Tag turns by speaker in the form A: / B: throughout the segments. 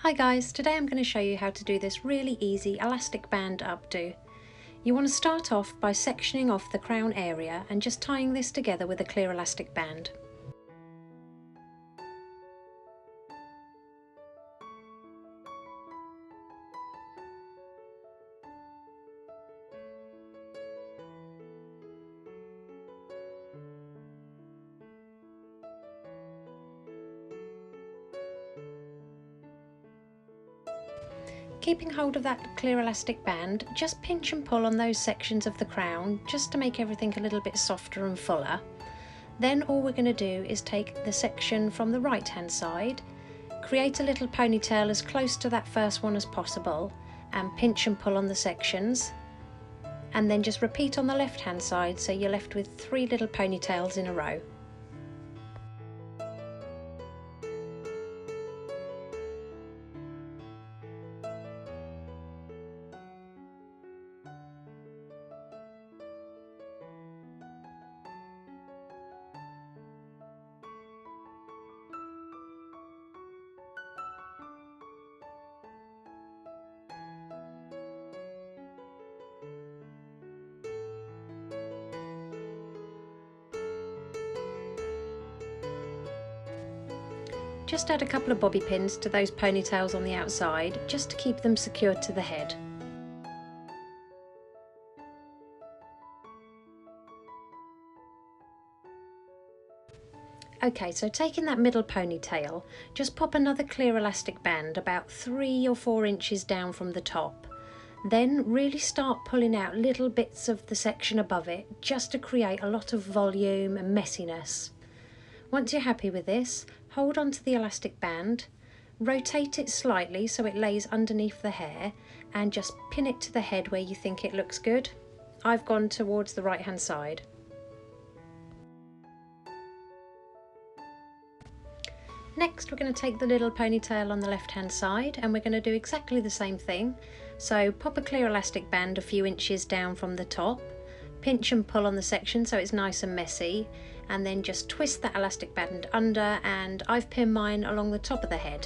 A: Hi guys, today I'm going to show you how to do this really easy elastic band updo. You want to start off by sectioning off the crown area and just tying this together with a clear elastic band. Keeping hold of that clear elastic band, just pinch and pull on those sections of the crown just to make everything a little bit softer and fuller. Then all we're going to do is take the section from the right hand side, create a little ponytail as close to that first one as possible and pinch and pull on the sections, and then just repeat on the left hand side so you're left with 3 little ponytails in a row. Just add a couple of bobby pins to those ponytails on the outside just to keep them secured to the head. Okay, so taking that middle ponytail, just pop another clear elastic band about 3 or 4 inches down from the top. Then really start pulling out little bits of the section above it just to create a lot of volume and messiness. Once you're happy with this, hold on to the elastic band, rotate it slightly so it lays underneath the hair and just pin it to the head where you think it looks good. I've gone towards the right hand side. Next we're going to take the little ponytail on the left hand side and we're going to do exactly the same thing. So pop a clear elastic band a few inches down from the top, pinch and pull on the section so it's nice and messy, and then just twist that elastic band under, and I've pinned mine along the top of the head.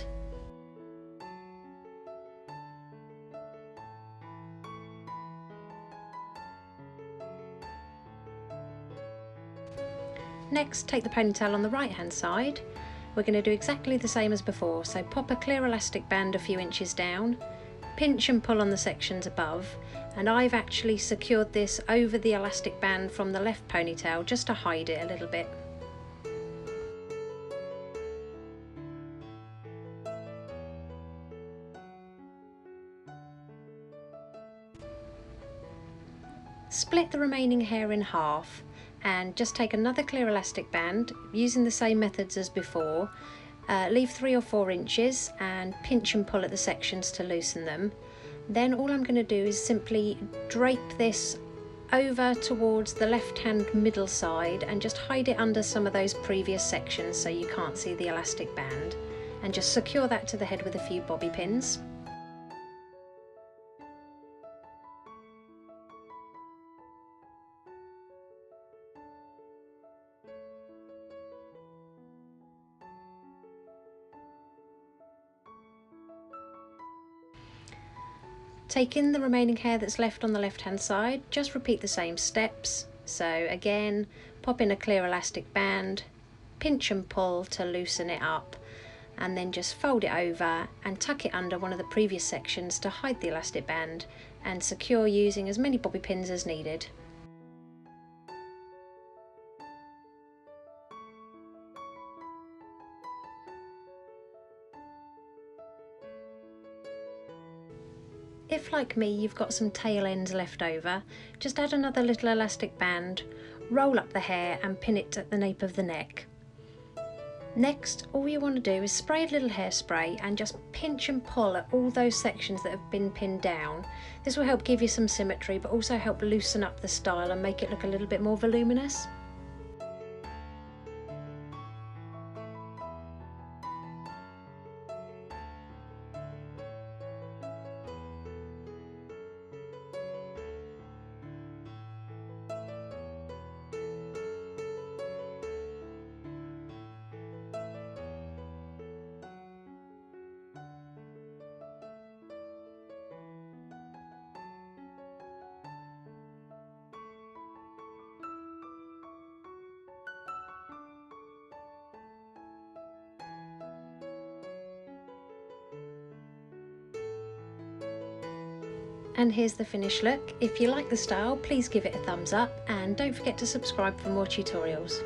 A: Next, take the ponytail on the right hand side. We're going to do exactly the same as before, so pop a clear elastic band a few inches down, pinch and pull on the sections above, and I've actually secured this over the elastic band from the left ponytail just to hide it a little bit. Split the remaining hair in half and just take another clear elastic band using the same methods as before. Leave 3 or 4 inches and pinch and pull at the sections to loosen them. Then all I'm going to do is simply drape this over towards the left hand middle side and just hide it under some of those previous sections so you can't see the elastic band, and just secure that to the head with a few bobby pins. Take in the remaining hair that's left on the left hand side, just repeat the same steps. So again, pop in a clear elastic band, pinch and pull to loosen it up, and then just fold it over and tuck it under one of the previous sections to hide the elastic band and secure using as many bobby pins as needed. If, like me, you've got some tail ends left over, just add another little elastic band, roll up the hair and pin it at the nape of the neck. Next, all you want to do is spray a little hairspray and just pinch and pull at all those sections that have been pinned down. This will help give you some symmetry but also help loosen up the style and make it look a little bit more voluminous. And here's the finished look. If you like the style, please give it a thumbs up and don't forget to subscribe for more tutorials.